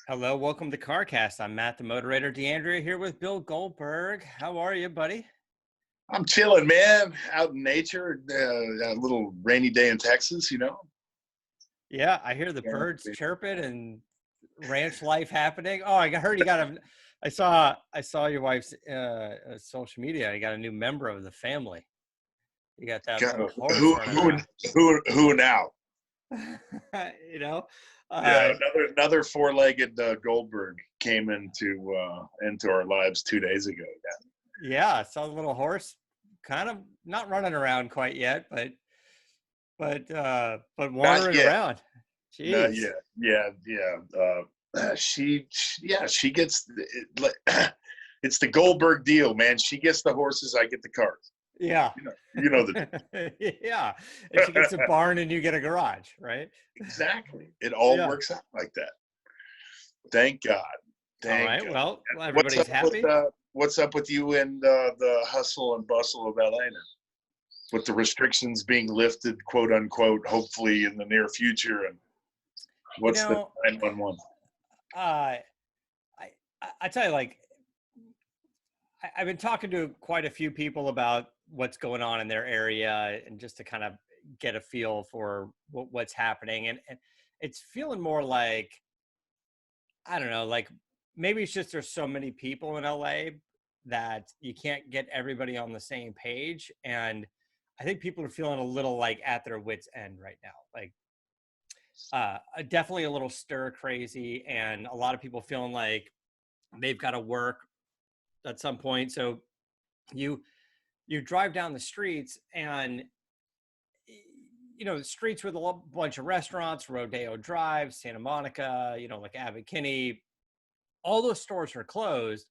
Hello, welcome to CarCast. I'm Matt, the moderator. DeAndrea here with Bill Goldberg. How are you, buddy? I'm chilling, man. Out in nature. A little rainy day in Texas. Yeah, I hear the Yeah. birds chirping and ranch life happening. Oh, I heard you got a. I saw your wife's social media. You got a new member of the family. You got that God, little horse who running who around. who now? you know, Yeah, uh, another four-legged Goldberg came into our lives 2 days ago. yeah, I saw the little horse, kind of not running around quite yet, but Not wandering yet. around. Not Jeez. yet. Yeah. She gets it's the Goldberg deal, man. She gets the horses, I get the cars. Yeah. You know Yeah. And she gets a barn and you get a garage, right? exactly. It all Yeah. works out like that. Thank God. All Thank right. God. Well, What's everybody's up with happy. what's up with you and the hustle and bustle of LA now? With the restrictions being lifted, quote unquote, hopefully in the near future, and You what's the know, 911? uh, I tell you, like, I've been talking to quite a few people about what's going on in their area and just to kind of get a feel for what's happening. And it's feeling more like, I don't know, like maybe it's just there's so many people in LA that you can't get everybody on the same page. And I think people are feeling a little like at their wits' end right now. Like definitely a little stir crazy, and a lot of people feeling like they've got to work at some point. So you you drive down the streets, and the streets with a bunch of restaurants, Rodeo Drive, Santa Monica, like Abbot Kinney, all those stores are closed,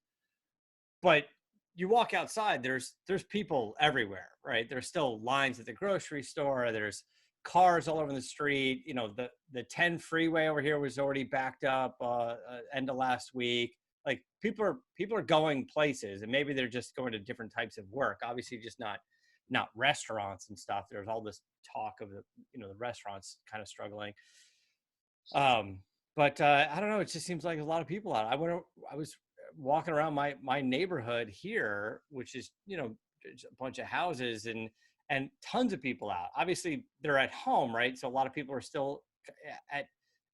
but you walk outside, there's people everywhere, right? There's still lines at the grocery store, there's cars all over the street. The 10 freeway over here was already backed up end of last week. Like people are going places, and maybe they're just going to different types of work, obviously just not restaurants and stuff. There's all this talk of the restaurants kind of struggling. um but I don't know, it just seems like a lot of people out. I was walking around my neighborhood here, which is a bunch of houses, and tons of people out. Obviously they're at home, right? So a lot of people are still at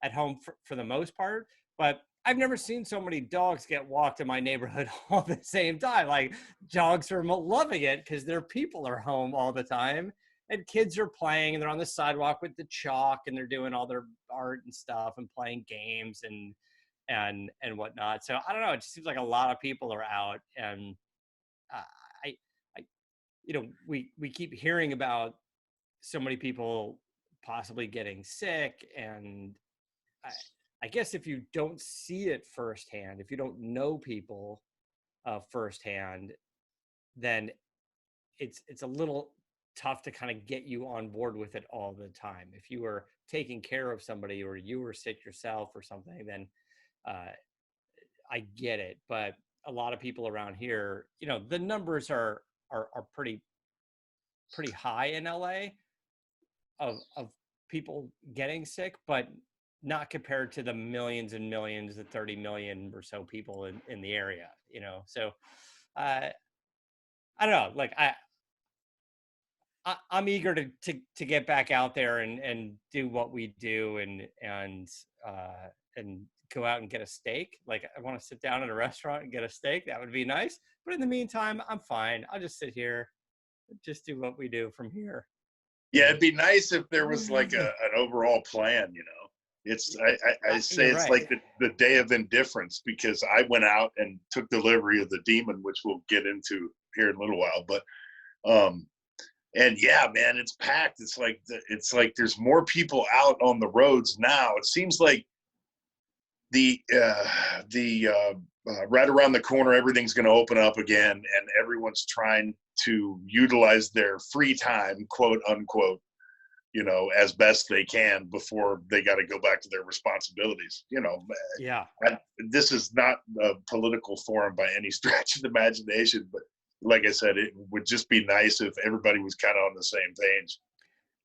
at home for the most part, but I've never seen so many dogs get walked in my neighborhood all at the same time. Like, dogs are loving it because their people are home all the time, and kids are playing, and they're on the sidewalk with the chalk, and they're doing all their art and stuff and playing games and whatnot. So I don't know. It just seems like a lot of people are out, and uh, I, I, we keep hearing about so many people possibly getting sick, and I, I guess if you don't see it firsthand, if you don't know people firsthand, then it's a little tough to kind of get you on board with it all the time. If you were taking care of somebody or you were sick yourself or something, then uh, I get it. But a lot of people around here, the numbers are pretty high in LA of people getting sick, but not compared to the millions and millions, the 30 million or so people in the area. So uh, I don't know. Like, I'm eager to get back out there and do what we do, and go out and get a steak. Like, I want to sit down at a restaurant and get a steak. That would be nice. But in the meantime, I'm fine. I'll just sit here, just do what we do from here. Yeah, it'd be nice if there was like an overall plan. I say You're it's right. like the day of indifference, because I went out and took delivery of the Demon, which we'll get into here in a little while. But and yeah, man, it's packed. It's like there's more people out on the roads now. It seems like the right around the corner, everything's going to open up again, and everyone's trying to utilize their free time, quote unquote, as best they can before they got to go back to their responsibilities. Yeah. This is not a political forum by any stretch of the imagination, but like I said, it would just be nice if everybody was kind of on the same page.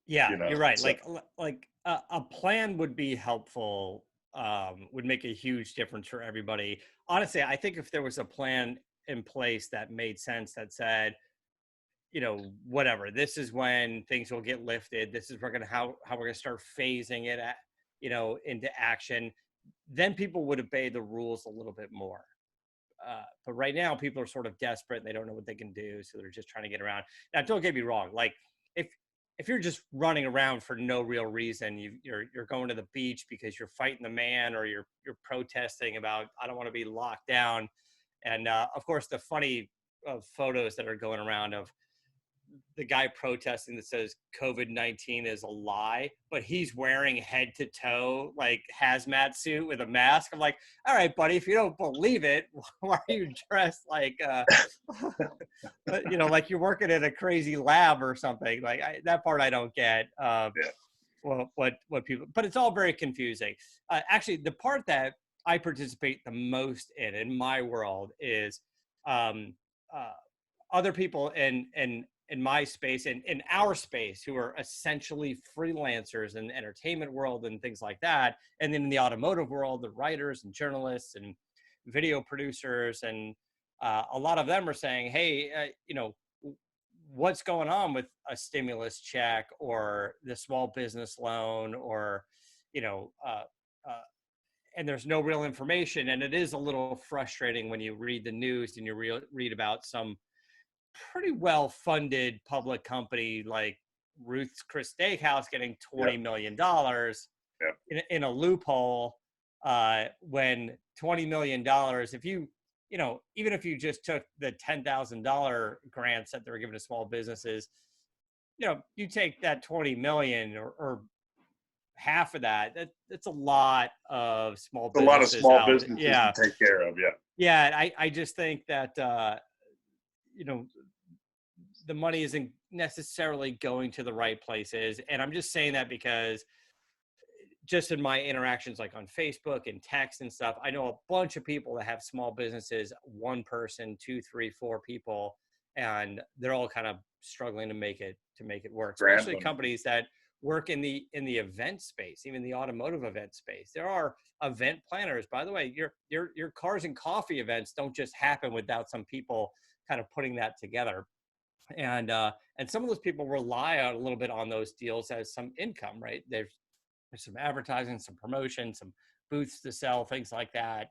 Yeah, you're right. So Like a plan would be helpful. would make a huge difference for everybody. Honestly, I think if there was a plan in place that made sense, that said, whatever, this is when things will get lifted. This is how we're gonna start phasing it at, into action. Then people would obey the rules a little bit more. But right now, people are sort of desperate and they don't know what they can do, so they're just trying to get around. Now, don't get me wrong. Like, if you're just running around for no real reason, you're going to the beach because you're fighting the man, or you're protesting about, I don't want to be locked down. And of course, the funny photos that are going around of the guy protesting that says COVID-19 is a lie, but he's wearing head to toe like hazmat suit with a mask. I'm like, all right, buddy, if you don't believe it, why are you dressed like like you're working in a crazy lab or something? Like, that part I don't get. Well, what people, but it's all very confusing. Actually, the part that I participate the most in my world is other people in my space and in our space who are essentially freelancers in the entertainment world and things like that. And then in the automotive world, the writers and journalists and video producers. And a lot of them are saying, hey, what's going on with a stimulus check or the small business loan, or, and there's no real information. And it is a little frustrating when you read the news and you read about some pretty well-funded public company like Ruth's Chris Steakhouse getting $20 million in a loophole, when $20 million, if you, even if you just took the $10,000 grants that they're giving to small businesses, you take that 20 million or half of that's a lot of small businesses. A lot of small businesses to take care of. Yeah. I just think that, the money isn't necessarily going to the right places. And I'm just saying that because just in my interactions, like on Facebook and text and stuff, I know a bunch of people that have small businesses, one person, 2, 3, 4 people, and they're all kind of struggling to make it work, especially companies that work in the event space, even the automotive event space. There are event planners, by the way. Your cars and coffee events don't just happen without some people kind of putting that together. And some of those people rely a little bit on those deals as some income, right? There's some advertising, some promotion, some booths to sell, things like that.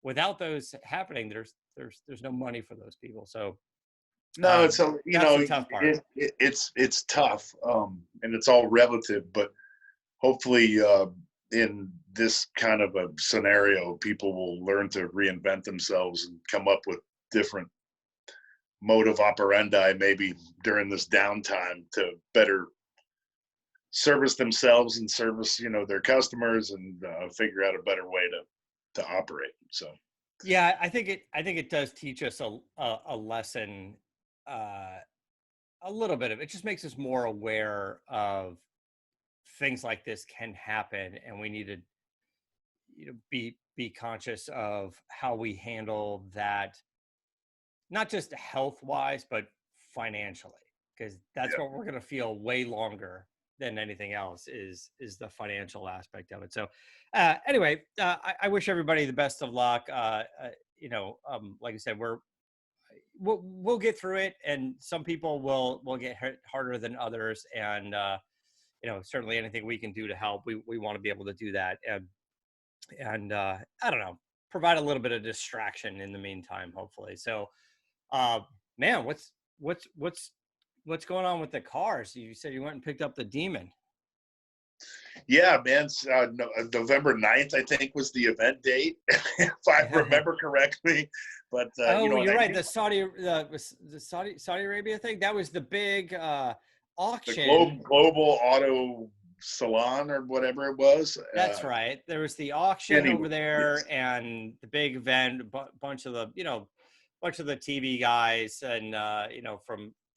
Without those happening, there's no money for those people. So no, it's the tough part. It's tough, and it's all relative. But hopefully, in this kind of a scenario, people will learn to reinvent themselves and come up with different modus operandi, maybe during this downtime, to better service themselves and service their customers, and figure out a better way to operate. So yeah, I think it does teach us a lesson, a little bit of it. Just makes us more aware of things like this can happen, and we need to be conscious of how we handle that, not just health-wise, but financially, because that's what we're going to feel way longer than anything else is the financial aspect of it. So anyway, I wish everybody the best of luck. Like I said, we'll get through it, and some people will get hit harder than others. And, certainly anything we can do to help, we want to be able to do that. And I don't know, provide a little bit of distraction in the meantime, hopefully. So, man, what's going on with the cars? You said you went and picked up the Demon. Yeah, man. November 9th, I think, was the event date, if I remember correctly. But you're right. The Saudi Arabia thing, that was the big auction. The global auto salon, or whatever it was. That's right. There was the auction over there, and the big event. Bunch of the TV guys, and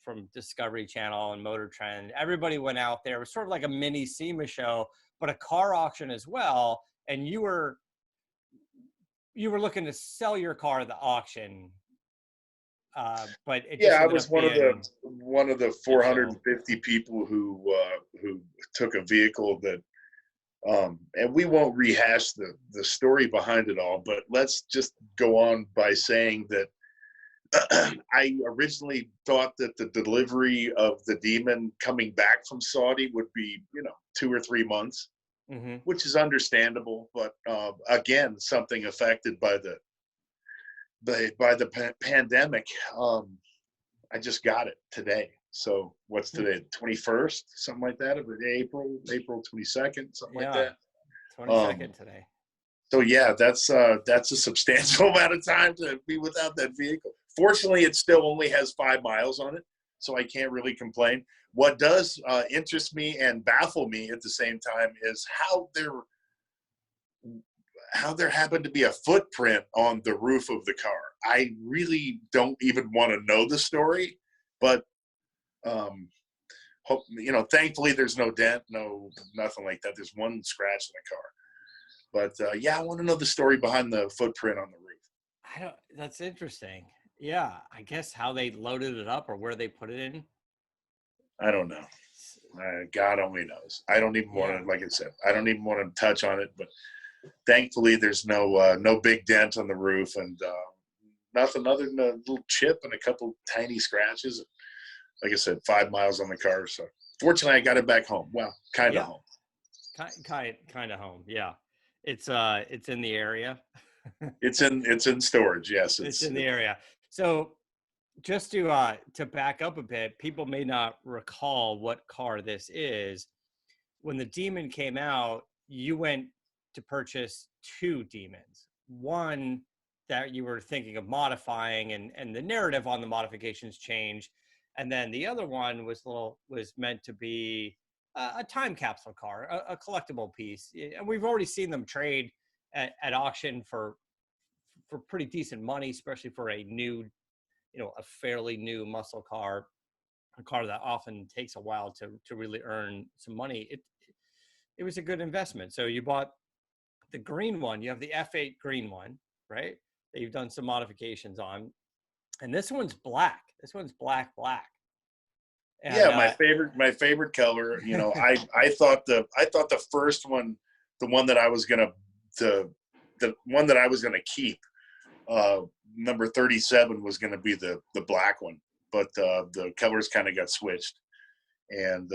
from Discovery Channel and Motor Trend. Everybody went out there. It was sort of like a mini SEMA show, but a car auction as well. And you were looking to sell your car at the auction. But I was one of the 450 people who took a vehicle that And we won't rehash the story behind it all, but let's just go on by saying that I originally thought that the delivery of the Demon coming back from Saudi would be, 2 or 3 months, which is understandable. But again, something affected by the pandemic. I just got it today. So what's today? 21st, something like that, of April 22nd, something like that. 22nd today. So yeah, that's a substantial amount of time to be without that vehicle. Fortunately, it still only has 5 miles on it, so I can't really complain. What does interest me and baffle me at the same time is how there happened to be a footprint on the roof of the car. I really don't even want to know the story, but thankfully there's no dent, nothing like that. There's one scratch in the car. But yeah, I want to know the story behind the footprint on the roof. That's interesting. Yeah, I guess how they loaded it up or where they put it in. I don't know. God only knows. I don't even want to, like I said, I don't even want to touch on it. But thankfully, there's no big dent on the roof and nothing other than a little chip and a couple tiny scratches. Like I said, 5 miles on the car. So fortunately, I got it back home. Well, kind of home. Kind of home. Yeah, it's in the area. It's in storage. Yes, it's in the area. So just to back up a bit, people may not recall what car this is. When the Demon came out, you went to purchase 2 Demons. One that you were thinking of modifying, and the narrative on the modifications changed. And then the other one was meant to be a time capsule car, a collectible piece. And we've already seen them trade at auction for pretty decent money, especially for a new, a fairly new muscle car, a car that often takes a while to really earn some money. It was a good investment. So you bought the green one. You have the F8 green one, right? That you've done some modifications on. And this one's black. This one's black. And, yeah, my favorite color. I thought the first one, the one that I was gonna keep, number 37 was gonna be the black one, but the colors kind of got switched, and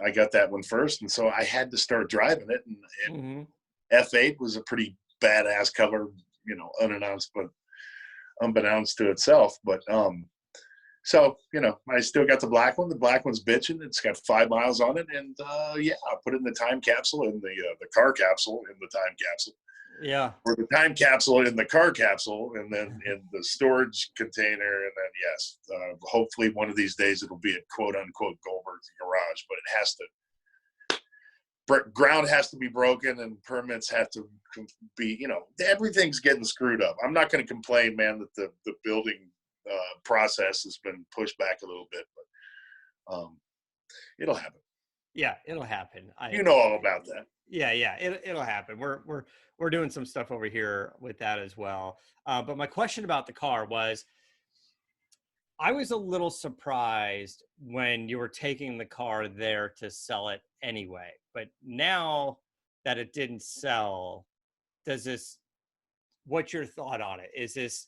I got that one first, and so I had to start driving it. And F8 was a pretty badass color, unbeknownst to itself, but so, I still got the black one. The black one's bitching. It's got 5 miles on it. And, I put it in the time capsule, in the car capsule in the time capsule. Yeah. Or the time capsule in the car capsule, and then in the storage container. And then, yes, hopefully one of these days it'll be at quote-unquote Goldberg's Garage. But it has to – ground has to be broken and permits have to be – everything's getting screwed up. I'm not going to complain, man, that the building – process has been pushed back a little bit, but it'll happen. Yeah, it'll happen. All about that. Yeah, it'll happen. We're doing some stuff over here with that as well. But my question about the car was, I was a little surprised when you were taking the car there to sell it anyway. But now that it didn't sell, what's your thought on it? Is this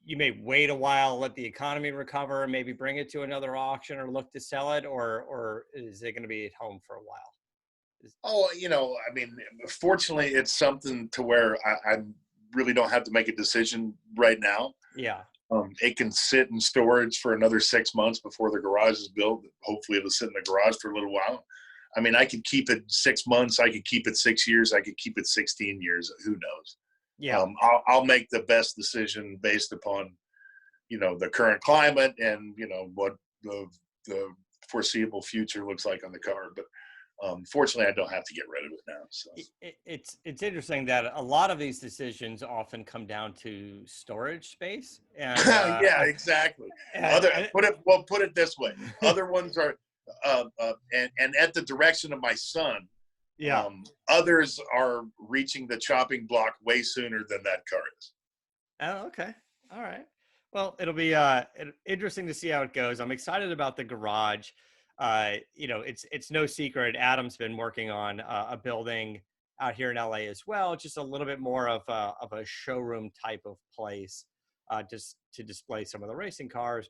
you may wait a while, let the economy recover, maybe bring it to another auction or look to sell it, or is it going to be at home for a while? Fortunately, it's something to where I really don't have to make a decision right now. Yeah. It can sit in storage for another 6 months before the garage is built. Hopefully it'll sit in the garage for a little while. I mean, I could keep it 6 months. I could keep it 6 years. I could keep it 16 years. Who knows? Yeah. I'll make the best decision based upon, the current climate and, what the foreseeable future looks like on the car. But fortunately, I don't have to get rid of it now. So it's interesting that a lot of these decisions often come down to storage space. And, yeah, exactly. Put it this way. Other ones are, and at the direction of my son. Yeah. Others are reaching the chopping block way sooner than that car is. Oh, okay. All right. Well, it'll be interesting to see how it goes. I'm excited about the garage. it's no secret. Adam's been working on a building out here in LA as well, just a little bit more of a showroom type of place, just to display some of the racing cars.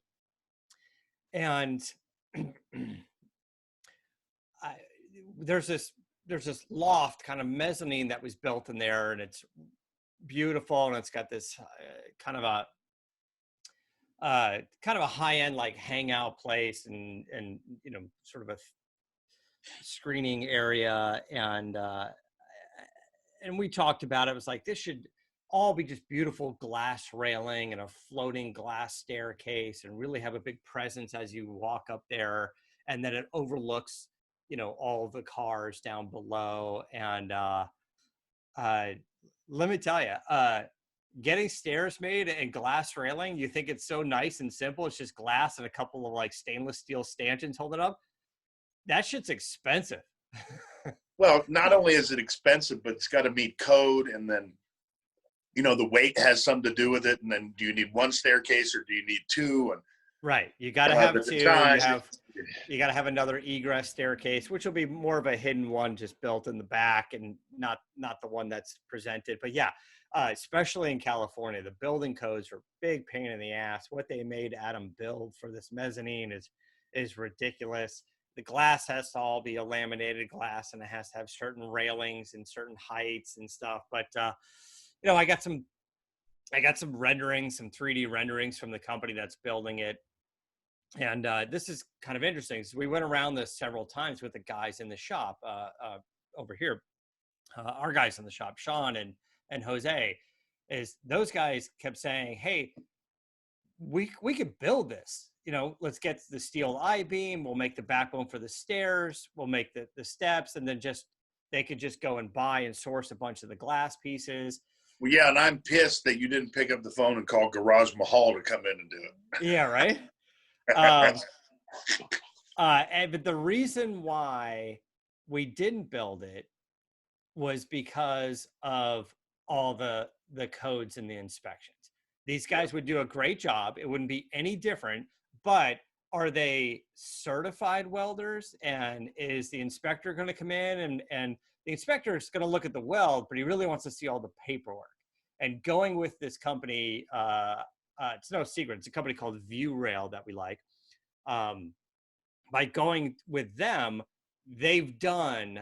And there's this loft kind of mezzanine that was built in there, and it's beautiful, and it's got this kind of a high-end like hangout place, and sort of a screening area, and we talked about it. It was like, this should all be just beautiful glass railing and a floating glass staircase, and really have a big presence as you walk up there, and then it overlooks all the cars down below. And let me tell you, getting stairs made and glass railing, you think it's so nice and simple, it's just glass and a couple of like stainless steel stanchions holding it up. That shit's expensive. Well, not only is it expensive, but it's got to meet code, and then the weight has something to do with it. And then, do you need one staircase or do you need two? And right, you got to have two. You got to have another egress staircase, which will be more of a hidden one, just built in the back, and not the one that's presented. But yeah, especially in California, the building codes are a big pain in the ass. What they made Adam build for this mezzanine is ridiculous. The glass has to all be a laminated glass, and it has to have certain railings and certain heights and stuff. But I got some renderings, some 3D renderings from the company that's building it. And this is kind of interesting. So we went around this several times with the guys in the shop over here. Our guys in the shop, Sean and Jose, is those guys kept saying, hey, we could build this. Let's get the steel I-beam. We'll make the backbone for the stairs. We'll make the steps, and then they could just go and buy and source a bunch of the glass pieces. Well, yeah, and I'm pissed that you didn't pick up the phone and call Garage Mahal to come in and do it. Yeah, right. But the reason why we didn't build it was because of all the codes and the inspections. These guys would do a great job. It wouldn't be any different, but are they certified welders? And is the inspector going to come in and the inspector is going to look at the weld, but he really wants to see all the paperwork. And going with this company, it's no secret, it's a company called ViewRail that we like. By going with them, they've done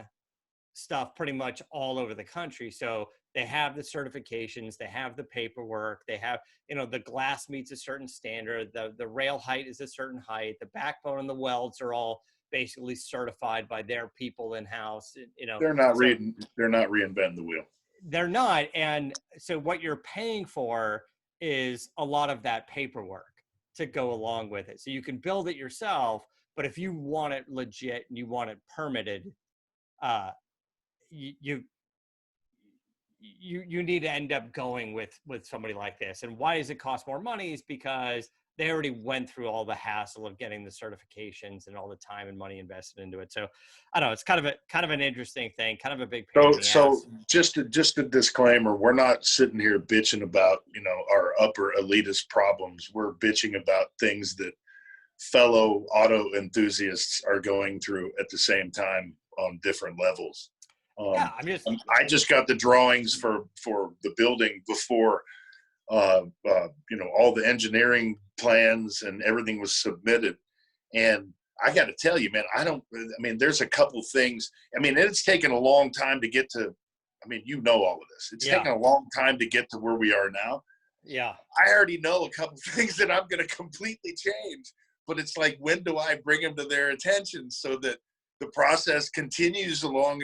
stuff pretty much all over the country. So they have the certifications, they have the paperwork, they have, the glass meets a certain standard, the rail height is a certain height, the backbone and the welds are all basically certified by their people in-house. They're not reinventing the wheel. They're not. And so what you're paying for is a lot of that paperwork to go along with it. So you can build it yourself, but if you want it legit and you want it permitted, you need to end up going with somebody like this. And why does it cost more money? Is because they already went through all the hassle of getting the certifications and all the time and money invested into it. So I don't know, it's kind of an interesting thing, kind of a big pain in the ass. So just a disclaimer, we're not sitting here bitching about, our upper elitist problems. We're bitching about things that fellow auto enthusiasts are going through at the same time on different levels. I just got the drawings for the building before, all the engineering plans and everything was submitted. And I got to tell you, man, there's a couple things. It's taken a long time to get to, all of this. It's taken a long time to get to where we are now. Yeah. I already know a couple things that I'm going to completely change, but it's like, when do I bring them to their attention so that the process continues along,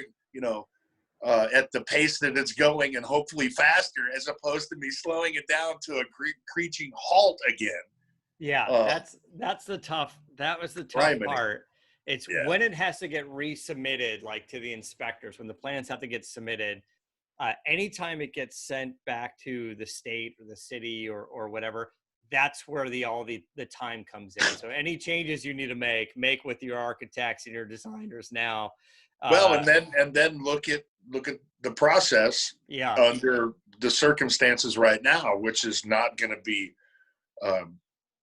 at the pace that it's going, and hopefully faster, as opposed to me slowing it down to a screeching halt again. Yeah, that was the tough part. It's when it has to get resubmitted, like to the inspectors, when the plans have to get submitted, anytime it gets sent back to the state or the city or whatever, that's where all the time comes in. So any changes you need to make with your architects and your designers now. And then look at the process under the circumstances right now, which is not going to be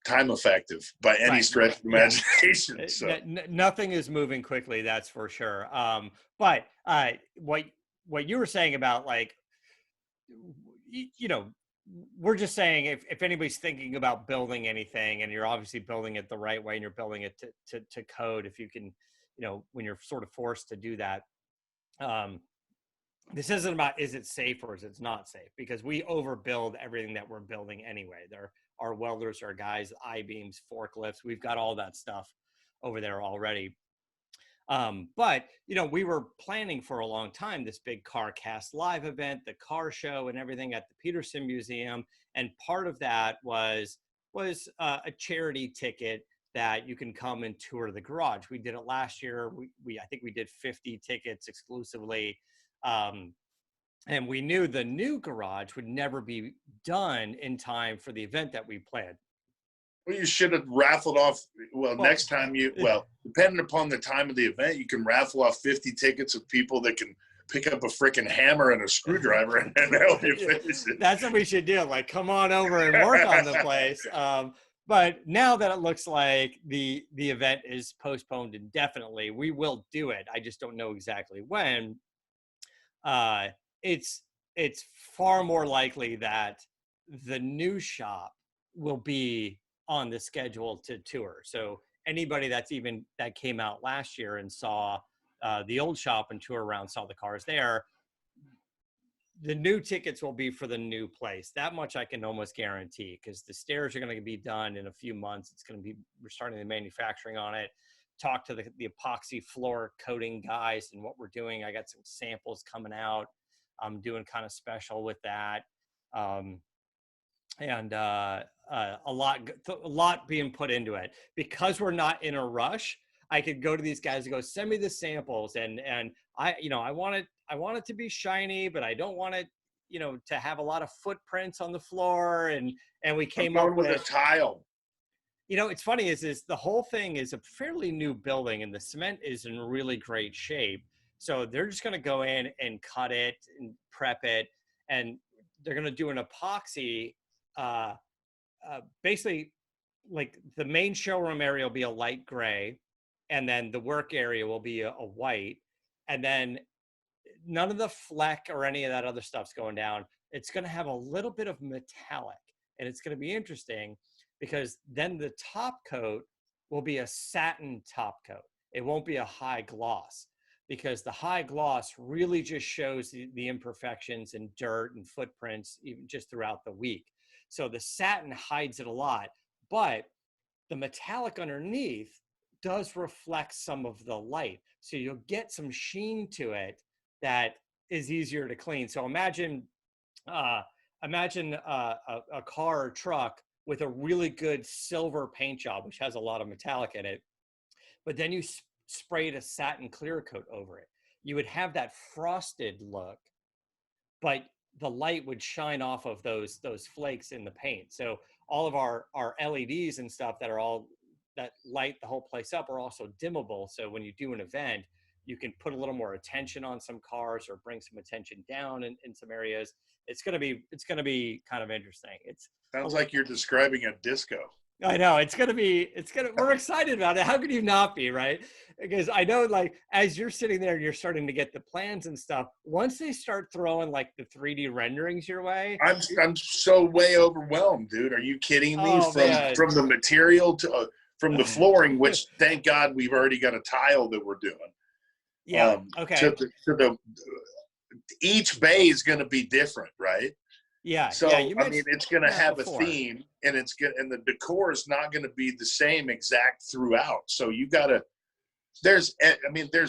time effective by any stretch of imagination. So nothing is moving quickly, that's for sure. But what you were saying about, like, you know, we're just saying, if anybody's thinking about building anything, and you're obviously building it the right way, and you're building it to code, if you can, you know, when you're sort of forced to do that, this isn't about is it safe or is it not safe, because we overbuild everything that we're building anyway. There are welders, our guys, I-beams, forklifts, we've got all that stuff over there already. But, you know, we were planning for a long time this big CarCast live event, the car show and everything at the Petersen Museum. And part of that was a charity ticket that you can come and tour the garage. We did it last year. I think we did 50 tickets exclusively. And we knew the new garage would never be done in time for the event that we planned. Well, you should have raffled off. Well, next time depending upon the time of the event, you can raffle off 50 tickets of people that can pick up a freaking hammer and a screwdriver and help you finish it. That's what we should do. Like, come on over and work on the place. But now that it looks like the event is postponed indefinitely, we will do it. I just don't know exactly when. It's far more likely that the new shop will be on the schedule to tour. So anybody that came out last year and saw the old shop and tour around, saw the cars there, the new tickets will be for the new place. That much I can almost guarantee, because the stairs are going to be done in a few months. We're starting the manufacturing on it. Talk to the epoxy floor coating guys and what we're doing. I got some samples coming out. I'm doing kind of special with that. And a lot being put into it, because we're not in a rush. I could go to these guys and go, send me the samples, and I want it to be shiny, but I don't want it, you know, to have a lot of footprints on the floor. And we came up with a tile. You know, it's funny is the whole thing is a fairly new building, and the cement is in really great shape. So they're just going to go in and cut it and prep it, and they're going to do an epoxy. Basically, like, the main showroom area will be a light gray, and then the work area will be a white, and then none of the fleck or any of that other stuff's going down. It's going to have a little bit of metallic, and it's going to be interesting, because then the top coat will be a satin top coat. It won't be a high gloss, because the high gloss really just shows the imperfections and dirt and footprints even just throughout the week. So the satin hides it a lot, but the metallic underneath does reflect some of the light. So you'll get some sheen to it that is easier to clean. So imagine a car or truck with a really good silver paint job, which has a lot of metallic in it, but then you sprayed a satin clear coat over it. You would have that frosted look, but the light would shine off of those flakes in the paint. So all of our LEDs and stuff that light the whole place up are also dimmable. So when you do an event, you can put a little more attention on some cars or bring some attention down in some areas. It's gonna be kind of interesting. Sounds like you're describing a disco. I know we're excited about it. How could you not be, right? Because I know, like, as you're sitting there and you're starting to get the plans and stuff, once they start throwing like the 3D renderings your way, I'm so way overwhelmed, dude. Are you kidding me? From the material to from the flooring, which thank God we've already got a tile that we're doing. Yeah. Okay. Each bay is going to be different, right? Yeah. So yeah, I mean, it's going to have a theme, and and the decor is not going to be the same exact throughout. So you got to. There's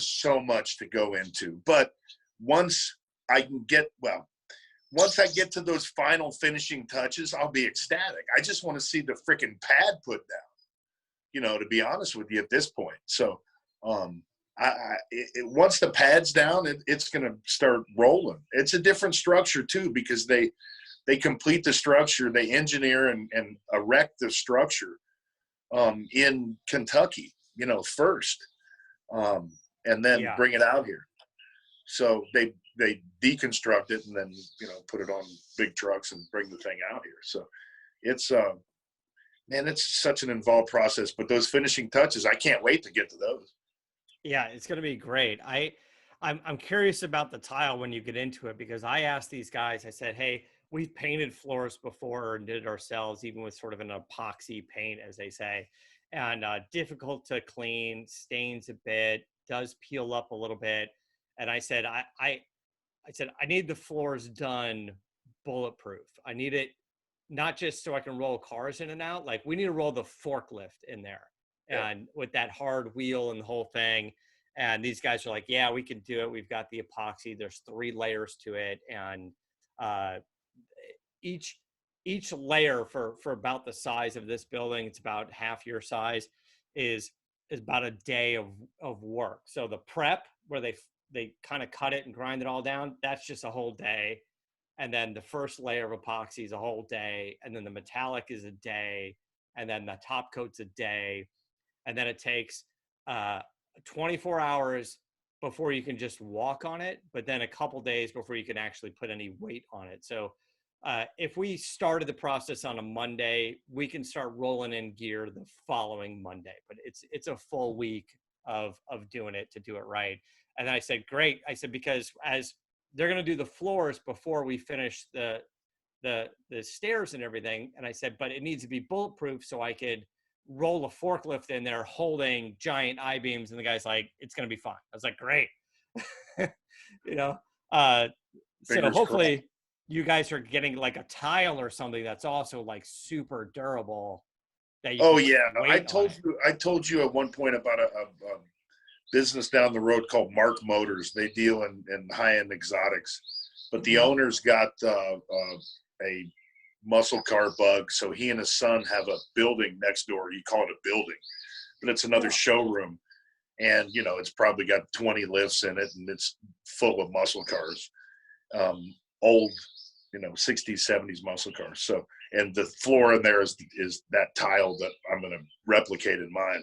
so much to go into, but once I get to those final finishing touches, I'll be ecstatic. I just want to see the freaking pad put down, you know, to be honest with you at this point. So, once the pad's down, it's going to start rolling. It's a different structure too, because they complete the structure, they engineer and erect the structure in Kentucky, you know, first. And then bring it out here. So they deconstruct it and then, you know, put it on big trucks and bring the thing out here. So it's man, it's such an involved process, but those finishing touches, I can't wait to get to those. Yeah, it's going to be great. I'm curious about the tile when you get into it, because I asked these guys, I said, hey, we've painted floors before and did it ourselves, even with sort of an epoxy paint, as they say, and difficult to clean, stains a bit, does peel up a little bit. And I said, I said, I need the floors done bulletproof. I need it not just so I can roll cars in and out. Like, we need to roll the forklift in there, Yep. and with that hard wheel and the whole thing. And these guys are like, yeah, we can do it. We've got the epoxy. There's 3 layers to it. And uh, each layer for about the size of this building, it's about half your size, is about a day of work. So the prep, where they kind of cut it and grind it all down, that's just a whole day. And then the first layer of epoxy is a whole day, and then the metallic is a day, and then the top coat's a day, and then it takes 24 hours before you can just walk on it, but then a couple days before you can actually put any weight on it. So if we started the process on a Monday, we can start rolling in gear the following Monday, but it's a full week of doing it to do it right. And I said, great. I said, because as they're going to do the floors before we finish the stairs and everything. And I said, but it needs to be bulletproof so I could roll a forklift in there holding giant I-beams. And the guy's like, it's going to be fine. I was like, great. You know, so hopefully crossed. you guys are getting like a tile or something that's also like super durable. That you Oh can yeah, weight I told you at one point about a business down the road called Mark Motors. They deal in high-end exotics, but the owner's got a muscle car bug, so he and his son have a building next door. You call it a building, but it's another showroom, and you know, it's probably got 20 lifts in it, and it's full of muscle cars, old, you know, 60s 70s muscle cars. So, and the floor in there is that tile that I'm going to replicate in mine.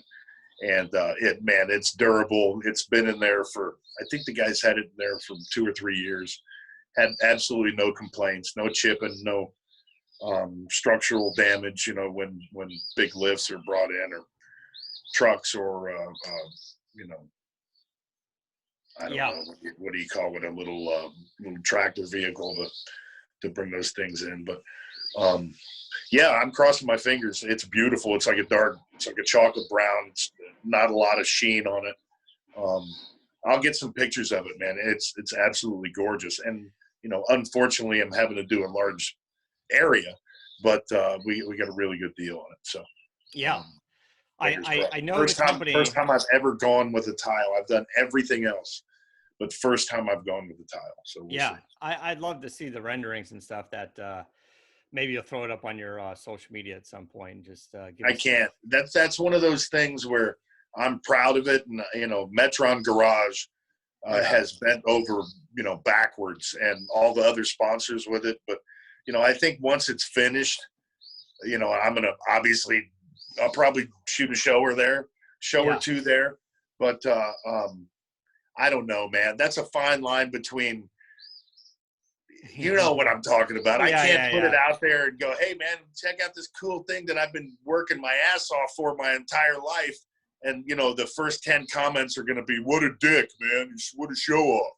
And it's durable. It's been in there for, I think the guys had it in there for 2 or 3 years. Had absolutely no complaints, no chipping, no structural damage. You know, when big lifts are brought in, or trucks, or you know, I don't know, what do you call it, a little tractor vehicle to bring those things in. But yeah, I'm crossing my fingers. It's beautiful. It's like a chocolate brown. It's not a lot of sheen on it. I'll get some pictures of it, man. It's absolutely gorgeous. And, you know, unfortunately, I'm having to do a large area, but we got a really good deal on it. So yeah. I know first the company. First time I've ever gone with a tile. I've done everything else, but first time I've gone with a tile. So we'll see. I'd love to see the renderings and stuff. That maybe you'll throw it up on your social media at some point. And just give I can't. That's one of those things where I'm proud of it, and you know, McLaren Garage has bent over, you know, backwards, and all the other sponsors with it. But you know, I think once it's finished, you know, I'll probably shoot a show or two there. But I don't know, man. That's a fine line between, you know what I'm talking about. I can't put it out there and go, hey, man, check out this cool thing that I've been working my ass off for my entire life. And, you know, the first 10 comments are going to be, what a dick, man. What a show off.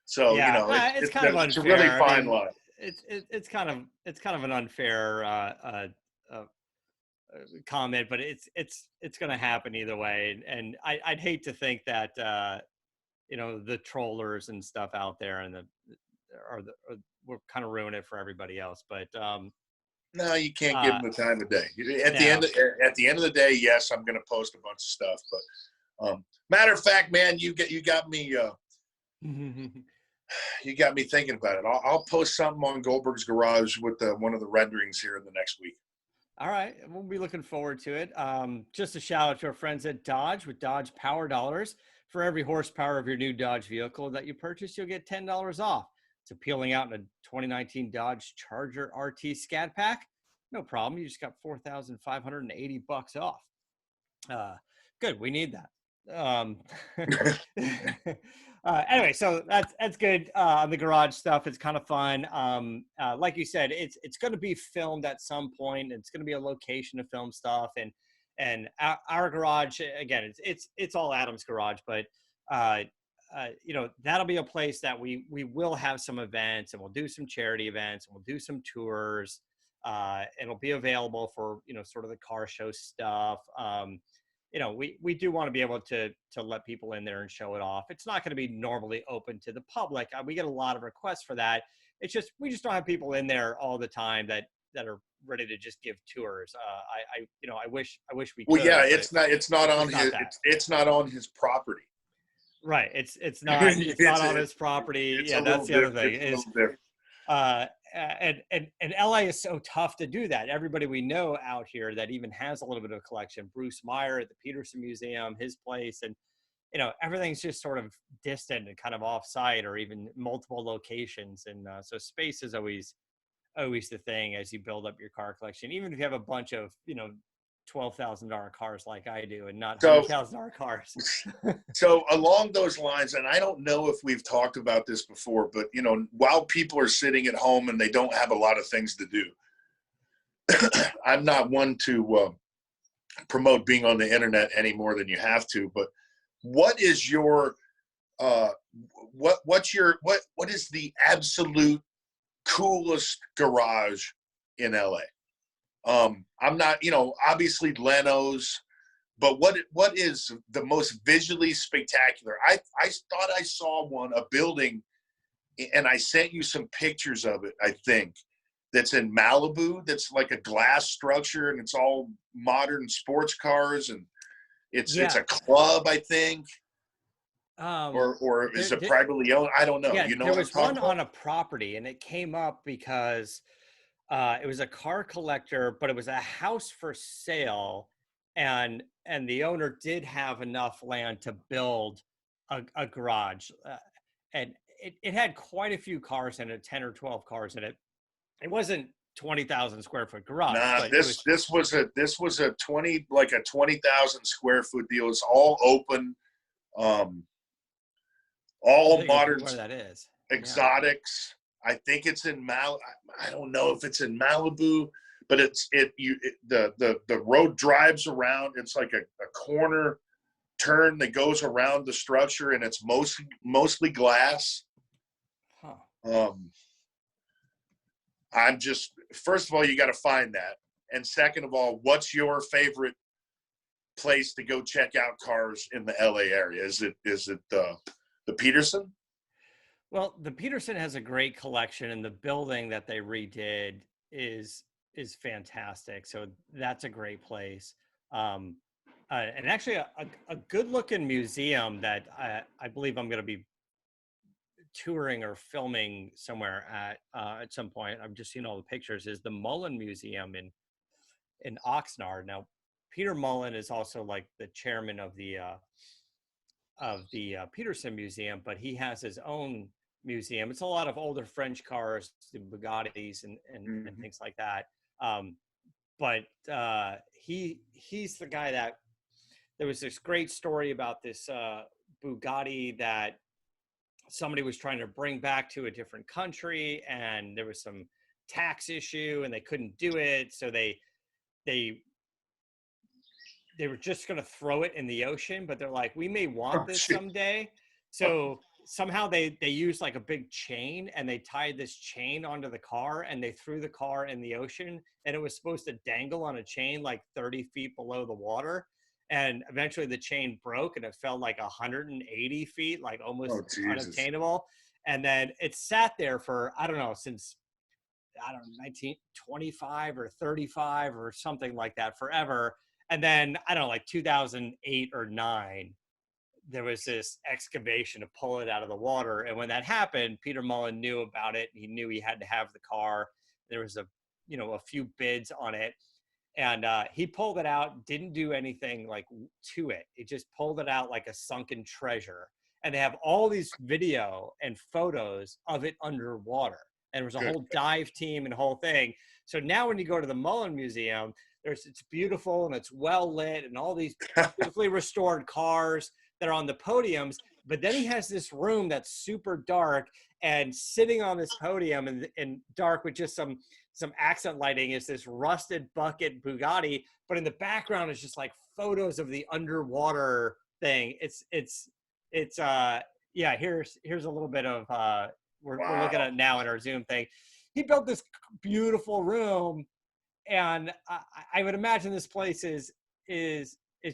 So, you know, it's kind of unfair. It's a really fine line. It's kind of an unfair comment, but it's going to happen either way. And I'd hate to think that, you know, the trollers and stuff out there and we're kind of ruining it for everybody else. But no, you can't give them the time of day. At the end of the day, yes, I'm going to post a bunch of stuff. But matter of fact, man, you got me you got me thinking about it. I'll post something on Goldberg's Garage with one of the renderings here in the next week. All right, we'll be looking forward to it. Just a shout out to our friends at Dodge with Dodge Power Dollars. For every horsepower of your new Dodge vehicle that you purchase, you'll get $10 off. It's appealing out in a 2019 Dodge Charger RT Scat Pack. No problem. You just got $4,580 off. Good. We need that. Anyway, so that's good on the garage stuff. It's kind of fun. Like you said, it's going to be filmed at some point. It's going to be a location to film stuff, and our garage again. It's all Adam's garage, but you know, that'll be a place that we will have some events, and we'll do some charity events, and we'll do some tours. It'll be available for, you know, sort of the car show stuff. You know, we do want to be able to let people in there and show it off. It's not going to be normally open to the public. We get a lot of requests for that. It's just, we just don't have people in there all the time that are ready to just give tours. You know, I wish we could. Well, yeah, it's not on his property. Right. It's not on his property. Yeah, that's the other thing is, and LA is so tough to do that. Everybody we know out here that even has a little bit of a collection, Bruce Meyers at the Petersen Museum, his place, and you know, everything's just sort of distant and kind of off site, or even multiple locations. And so space is always the thing as you build up your car collection, even if you have a bunch of, you know, $12,000 cars like I do, and not $100,000 cars. So along those lines, and I don't know if we've talked about this before, but you know, while people are sitting at home and they don't have a lot of things to do, I'm not one to promote being on the internet any more than you have to. But what is your what is the absolute coolest garage in LA? I'm not, you know, obviously Leno's, but what is the most visually spectacular? I thought I saw a building, and I sent you some pictures of it, I think, that's in Malibu, that's like a glass structure, and it's all modern sports cars, and it's a club, I think. Or is it privately owned? I don't know. Yeah, you know, there was one on a property, and it came up because it was a car collector, but it was a house for sale, and the owner did have enough land to build a garage, and it had quite a few cars in it, 10 or 12 cars in it. It wasn't 20,000 square foot garage. Nah, but this was a 20,000 square foot deal. It's all open, all modern. Where that is? Exotics. Yeah. I think it's in I don't know if it's in Malibu, but the road drives around. It's like a corner turn that goes around the structure, and it's mostly glass. Huh. I'm just, first of all, you got to find that, and second of all, what's your favorite place to go check out cars in the LA area? Is it the Petersen? Well, the Petersen has a great collection, and the building that they redid is fantastic. So that's a great place. And actually a good looking museum that I believe I'm going to be touring or filming somewhere at some point. I've just seen all the pictures, is the Mullen Museum in Oxnard. Now, Peter Mullen is also like the chairman of the Petersen Museum, but he has his own museum. It's a lot of older French cars, the Bugattis and things like that. But he's the guy that, there was this great story about this Bugatti that somebody was trying to bring back to a different country, and there was some tax issue and they couldn't do it. So they were just going to throw it in the ocean, but they're like, we may want this someday. So somehow they used like a big chain, and they tied this chain onto the car, and they threw the car in the ocean, and it was supposed to dangle on a chain like 30 feet below the water. And eventually the chain broke, and it fell like 180 feet, like almost unattainable. And then it sat there for, I don't know, since, 1925 or 35 or something like that, forever. And then, I don't know, like 2008 or 9, there was this excavation to pull it out of the water. And when that happened, Peter Mullen knew about it. He knew he had to have the car. There was a few bids on it. And he pulled it out, didn't do anything like to it. He just pulled it out like a sunken treasure. And they have all these video and photos of it underwater. And there was a whole dive team and whole thing. So now when you go to the Mullen Museum, it's beautiful and it's well lit, and all these beautifully restored cars that are on the podiums. But then he has this room that's super dark, and sitting on this podium in dark with just some accent lighting is this rusted bucket Bugatti, but in the background is just like photos of the underwater thing. Yeah, here's a little bit of we're looking at it now in our Zoom thing. He built this beautiful room, and I would imagine this place is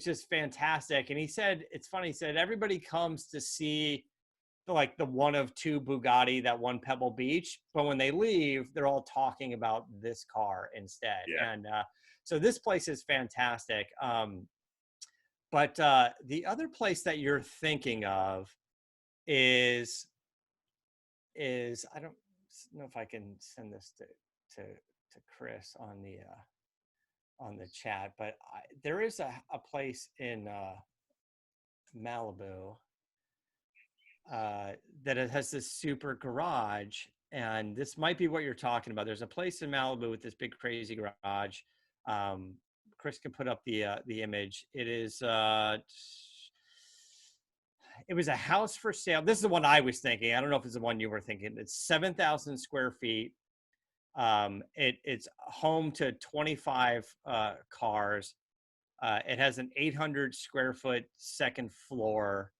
just fantastic. And he said, it's funny, he said everybody comes to see the one of two Bugatti that won Pebble Beach, but when they leave, they're all talking about this car instead. Yeah. And so this place is fantastic. But the other place that you're thinking of is I don't know if I can send this to Chris on the chat, but there is a place in Malibu that it has this super garage, and this might be what you're talking about. There's a place in Malibu with this big crazy garage. Chris can put up the image. It is it was a house for sale. This is the one I was thinking. I don't know if it's the one you were thinking. It's 7,000 square feet. It's home to 25 cars. It has an 800 square foot second floor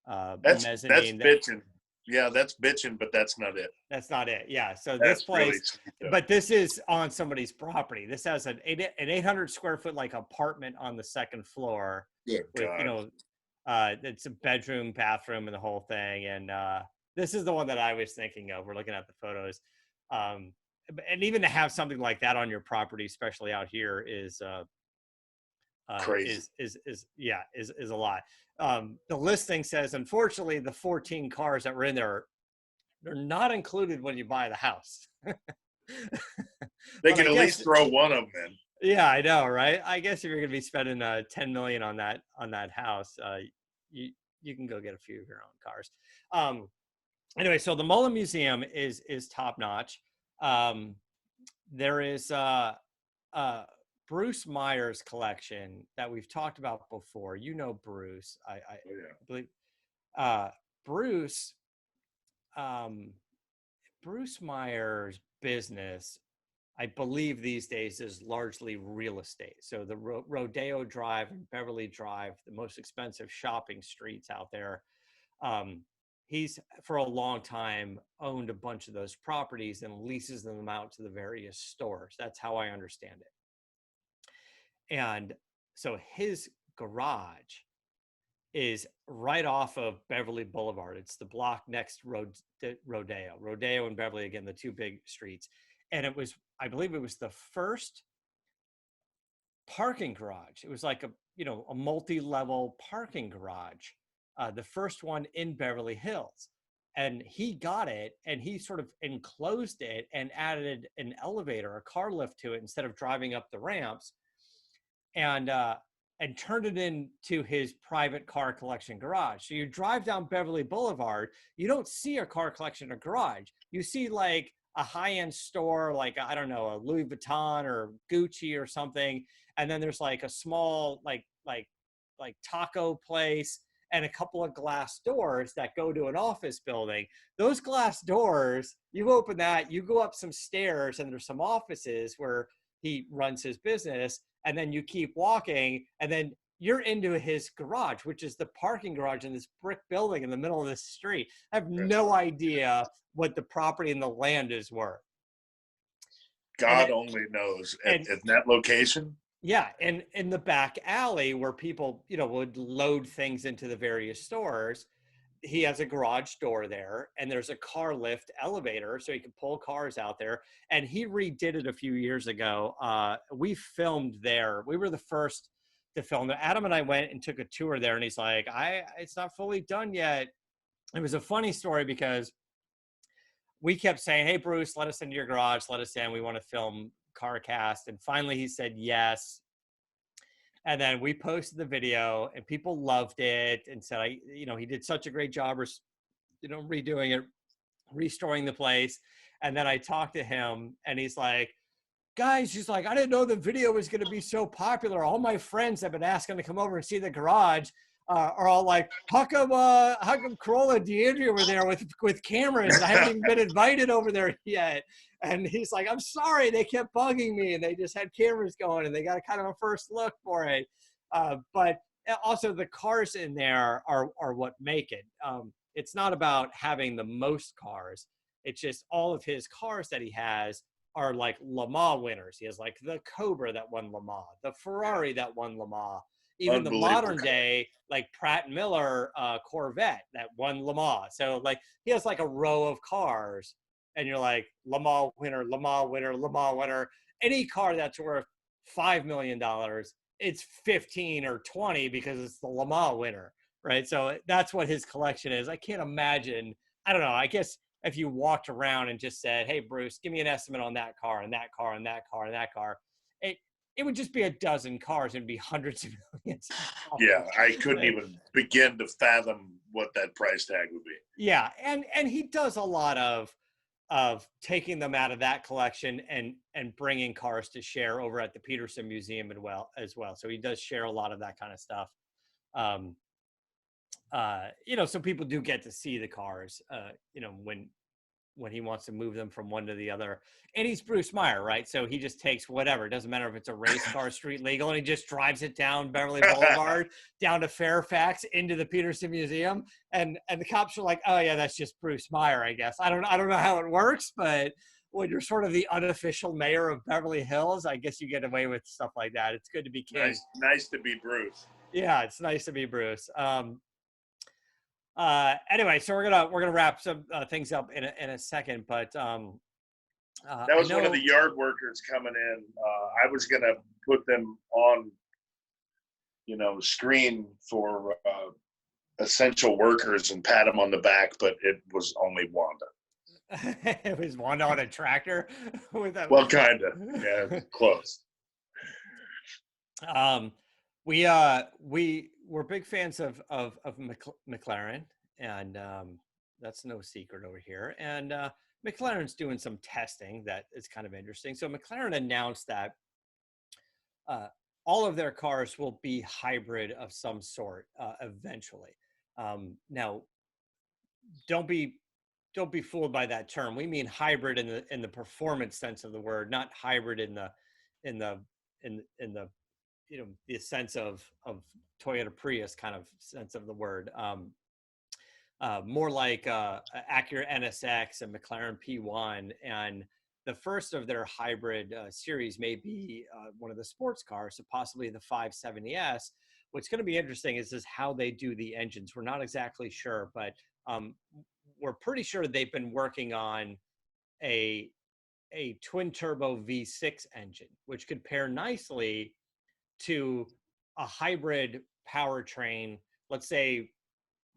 mezzanine. That's bitching. Yeah, that's bitching, but that's not it. That's not it. Yeah. So that's this place, really but this is on somebody's property. This has an 800 square foot like apartment on the second floor. Good with, God. It's a bedroom, bathroom, and the whole thing. And this is the one that I was thinking of. We're looking at the photos. And even to have something like that on your property, especially out here, is crazy. Is a lot. The listing says, unfortunately, the 14 cars that were in there, they're not included when you buy the house. They can at least throw one of them in. Yeah, I know, right? I guess if you're going to be spending $10 million on that house, you can go get a few of your own cars. Anyway, so the Malibu Museum is top notch. There is Bruce Meyers collection that we've talked about before. You know Bruce. I believe Bruce Meyers' business, I believe these days, is largely real estate. So the Rodeo Drive and Beverly Drive, the most expensive shopping streets out there, he's for a long time owned a bunch of those properties and leases them out to the various stores. That's how I understand it. And so his garage is right off of Beverly Boulevard. It's the block next Rodeo and Beverly, again, the two big streets. And I believe it was the first parking garage. It was like a multi-level parking garage. The first one in Beverly Hills. And he got it, and he sort of enclosed it and added an elevator, a car lift to it instead of driving up the ramps, and turned it into his private car collection garage. So you drive down Beverly Boulevard, you don't see a car collection or garage. You see like a high-end store, like, I don't know, a Louis Vuitton or Gucci or something. And then there's like a small, like taco place and a couple of glass doors that go to an office building. Those glass doors, you open that, you go up some stairs, and there's some offices where he runs his business. And then you keep walking, and then you're into his garage, which is the parking garage in this brick building in the middle of the street. I have no idea what the property and the land is worth. God only knows. At that location? Yeah, and in the back alley where people, would load things into the various stores, he has a garage door there, and there's a car lift elevator so he can pull cars out there. And he redid it a few years ago. We filmed there. We were the first to film there. Adam and I went and took a tour there, and he's like, it's not fully done yet. It was a funny story because we kept saying, hey, Bruce, let us into your garage. Let us in. We want to film CarCast. And finally he said yes. And then we posted the video, and people loved it and said, he did such a great job, redoing it, restoring the place. And then I talked to him, and he's like, guys, I didn't know the video was going to be so popular. All my friends have been asking to come over and see the garage. are all like, how come Carolla and DeAndrea were there with cameras and I haven't even been invited over there yet? And he's like, I'm sorry, they kept bugging me and they just had cameras going and they got a kind of a first look for it. But also the cars in there are what make it. It's not about having the most cars. It's just all of his cars that he has are like Le Mans winners. He has like the Cobra that won Le Mans, the Ferrari that won Le Mans, even the modern day like Pratt Miller Corvette that won Le Mans. So like he has like a row of cars, and you're like Le Mans winner, Le Mans winner, Le Mans winner. Any car that's worth $5 million, it's 15 or 20 because it's the Le Mans winner, right? So that's what his collection is. I can't imagine. I don't know. I guess if you walked around and just said, hey, Bruce, give me an estimate on that car and that car and that car and that car, it would just be a dozen cars and be hundreds of millions. Yeah, I couldn't even begin to fathom what that price tag would be. Yeah, and he does a lot of taking them out of that collection and bringing cars to share over at the Petersen Museum as well. So he does share a lot of that kind of stuff. So people do get to see the cars, when he wants to move them from one to the other. And he's Bruce Meyer, right? So he just takes whatever. It doesn't matter if it's a race car, street legal, and he just drives it down Beverly Boulevard, down to Fairfax, into the Petersen Museum. And the cops are like, oh yeah, that's just Bruce Meyer, I guess. I don't know how it works, but when you're sort of the unofficial mayor of Beverly Hills, I guess you get away with stuff like that. It's good to be king. Nice to be Bruce. Yeah, it's nice to be Bruce. Anyway, so we're gonna wrap some things up in a second, but that was one of the yard workers coming in. I was gonna put them on, screen for essential workers and pat them on the back, but it was only Wanda. It was Wanda on a tractor with that. Well, kind of, yeah, close. We're big fans of McLaren, and that's no secret over here. And McLaren's doing some testing that is kind of interesting. So McLaren announced that all of their cars will be hybrid of some sort eventually. Now, don't be fooled by that term. We mean hybrid in the performance sense of the word, not hybrid in the the sense of Toyota Prius kind of sense of the word. More like Acura NSX and McLaren P1, and the first of their hybrid series may be one of the sports cars, so possibly the 570S. What's going to be interesting is how they do the engines. We're not exactly sure, but we're pretty sure they've been working on a twin turbo V6 engine, which could pair nicely to a hybrid powertrain. Let's say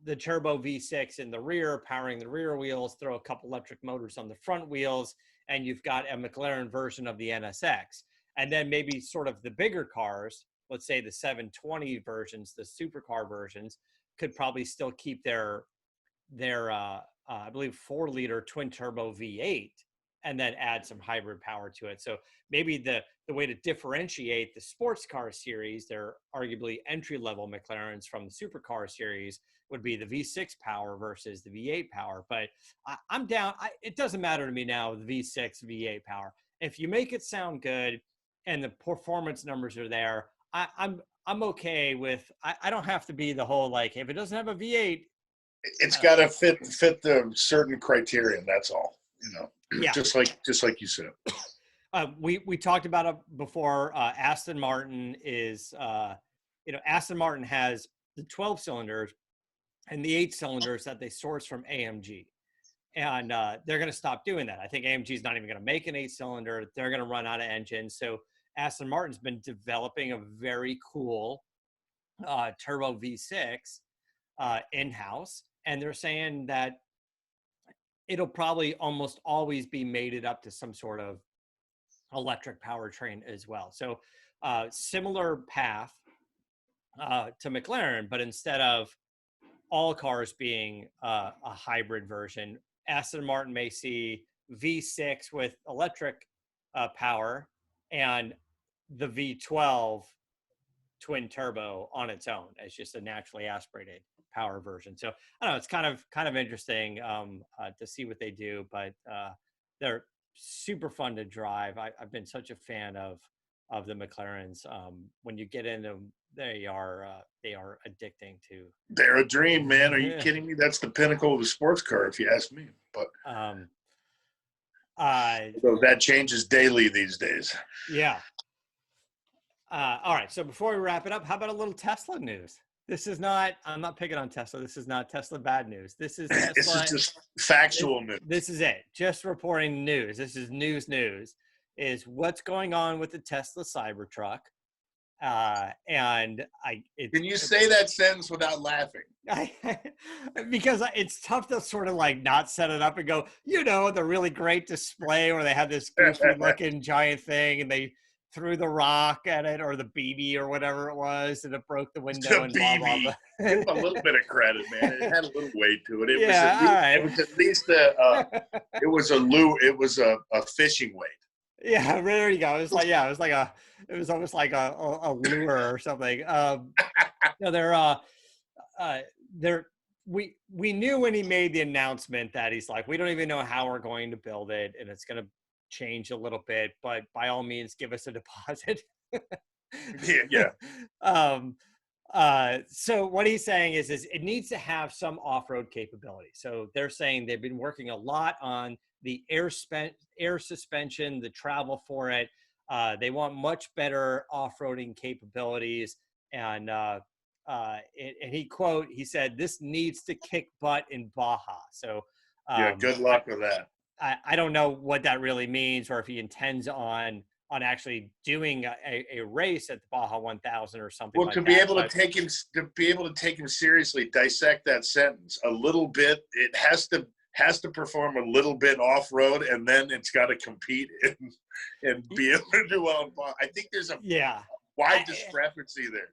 the turbo V6 in the rear, powering the rear wheels, throw a couple electric motors on the front wheels, and you've got a McLaren version of the NSX. And then maybe sort of the bigger cars, let's say the 720 versions, the supercar versions, could probably still keep their I believe 4-liter twin turbo V8 and then add some hybrid power to it. So maybe the way to differentiate the sports car series, they're arguably entry-level McLarens from the supercar series, would be the V6 power versus the V8 power. But I'm down. It doesn't matter to me now, the V6, V8 power. If you make it sound good and the performance numbers are there, I'm okay with, I don't have to be the whole, like, if it doesn't have a V8, it's got to fit the certain criterion. That's all, yeah. just like you said. We talked about it before. Aston Martin is, Aston Martin has the 12 cylinders and the 8 cylinders that they source from AMG. And they're going to stop doing that. I think AMG is not even going to make an 8-cylinder. They're going to run out of engines. So Aston Martin's been developing a very cool turbo V6 in-house. And they're saying that it'll probably almost always be mated up to some sort of electric powertrain as well. So similar path to McLaren, but instead of all cars being a hybrid version, Aston Martin may see V6 with electric power and the V12 twin turbo on its own. It's just a naturally aspirated power version. So I don't know, it's kind of interesting to see what they do, but they're super fun to drive. I've been such a fan of the McLarens. When you get into them, they are addicting to. They're a dream, man. Are you kidding me? That's the pinnacle of a sports car, if you ask me. But that changes daily these days. Yeah. All right. So before we wrap it up, how about a little Tesla news? This is not, I'm not picking on Tesla. This is not Tesla bad news. This is Tesla. This is just factual news. This is it. Just reporting news. This is news is what's going on with the Tesla Cybertruck. And can you say that sentence without laughing? Because it's tough to sort of like not set it up and go, the really great display where they had this goofy looking giant thing and they threw the rock at it or the BB or whatever it was and it broke the window and blah, blah, blah. Give a little bit of credit, man. It had a little weight to it. It was at least it was a lure. It was a fishing weight. Yeah, there you go. It was almost like a lure or something. We knew when he made the announcement that he's like, we don't even know how we're going to build it, and it's going to change a little bit, but by all means, give us a deposit. So what he's saying is it needs to have some off-road capability. So they're saying they've been working a lot on the air suspension, the travel for it. They want much better off-roading capabilities. And he said, this needs to kick butt in Baja. So good luck with that. I don't know what that really means, or if he intends on actually doing a race at the Baja 1000 or something. Well, like to be able to take him seriously, dissect that sentence a little bit. It has to perform a little bit off road, and then it's got to compete and be able to do well. I think there's a wide discrepancy there.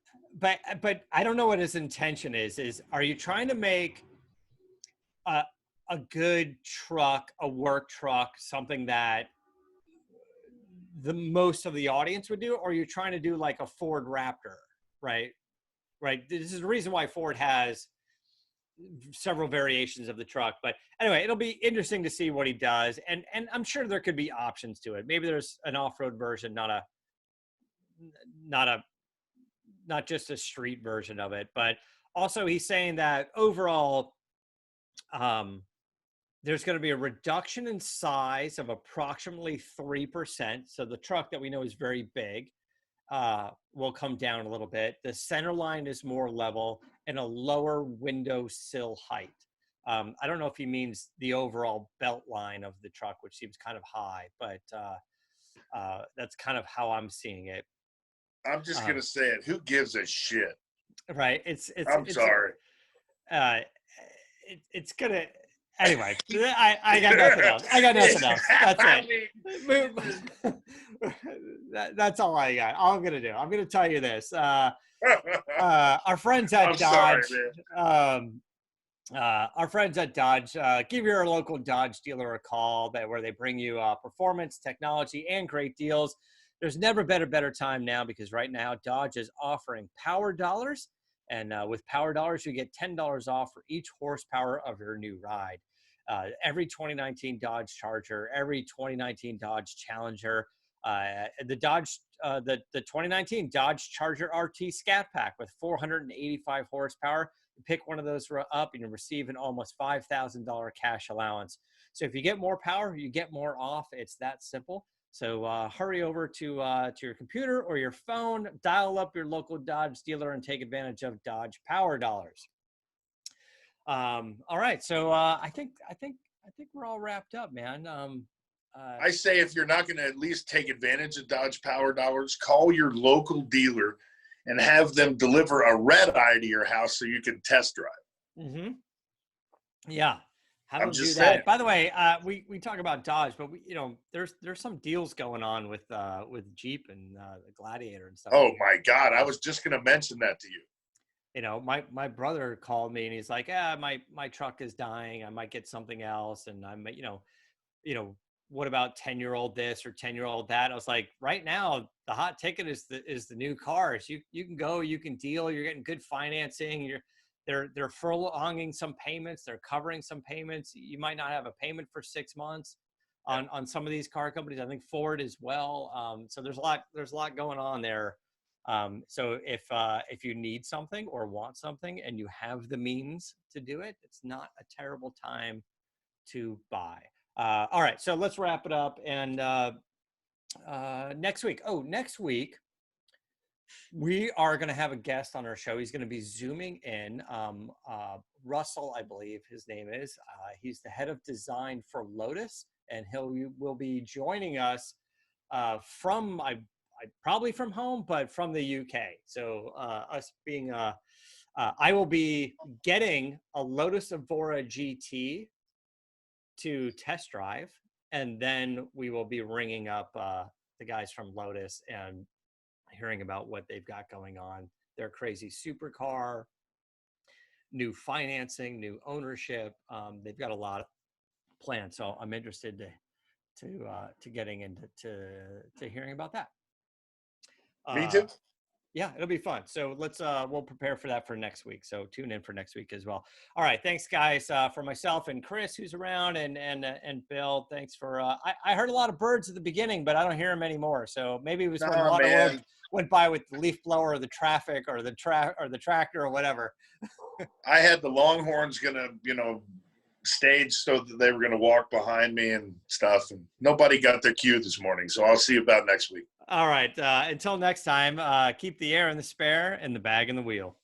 But I don't know what his intention is. Are you trying to make a good truck, a work truck, something that the most of the audience would do, or you're trying to do like a Ford Raptor, right? This is the reason why Ford has several variations of the truck. But anyway, it'll be interesting to see what he does. And I'm sure there could be options to it. Maybe there's an off-road version, not just a street version of it. But also he's saying that overall, there's going to be a reduction in size of approximately 3%. So the truck that we know is very big will come down a little bit. The center line is more level and a lower window sill height. I don't know if he means the overall belt line of the truck, which seems kind of high, but that's kind of how I'm seeing it. I'm just going to say it. Who gives a shit? Right. I'm sorry. It's going to... Anyway, I got nothing else. That's it. That's all I got. All I'm going to do. I'm going to tell you this. Our friends at Dodge. Our friends at Dodge, give your local Dodge dealer a call where they bring you performance, technology, and great deals. There's never been a better time now because right now Dodge is offering power dollars. And with power dollars, you get $10 off for each horsepower of your new ride. Every 2019 Dodge Charger, every 2019 Dodge Challenger, the 2019 Dodge Charger RT Scat Pack with 485 horsepower. You pick one of those up and you receive an almost $5,000 cash allowance. So if you get more power, you get more off. It's that simple. So hurry over to your computer or your phone, dial up your local Dodge dealer, and take advantage of Dodge Power Dollars. All right, so I think we're all wrapped up, man. I say if you're not going to at least take advantage of Dodge Power Dollars, call your local dealer and have them deliver a red eye to your house so you can test drive. Mm-hmm. Yeah. How do we do that? Saying. By the way, we talk about Dodge, but there's some deals going on with Jeep and the Gladiator and stuff. Oh my God, I was just going to mention that to you. My brother called me and he's like, my truck is dying. I might get something else, and I'm what about 10-year-old this or 10-year-old that? I was like, right now, the hot ticket is the new cars. You can go, you can deal, you're getting good financing. They're furlonging some payments, they're covering some payments. You might not have a payment for 6 months on some of these car companies. I think Ford as well. So there's a lot going on there. So if you need something or want something and you have the means to do it, it's not a terrible time to buy. All right, so let's wrap it up. And next week, we are going to have a guest on our show. He's going to be zooming in. Russell, I believe his name is. He's the head of design for Lotus, and will be joining us from probably from home, but from the UK. So us being, I will be getting a Lotus Evora GT to test drive, and then we will be ringing up the guys from Lotus and hearing about what they've got going on. Their crazy supercar, new financing, new ownership. They've got a lot planned, so I'm interested to getting into to hearing about that. Me too. Yeah, it'll be fun. So we'll prepare for that for next week. So tune in for next week as well. All right, thanks guys. For myself and Chris, who's around, and Bill, thanks for. I heard a lot of birds at the beginning, but I don't hear them anymore. So maybe it was when Waterworld went by with the leaf blower, or the traffic, or the tractor, or whatever. I had the Longhorns gonna, stage so that they were gonna walk behind me and stuff, and nobody got their cue this morning. So I'll see you about next week. All right. Until next time, keep the air in the spare and the bag in the wheel.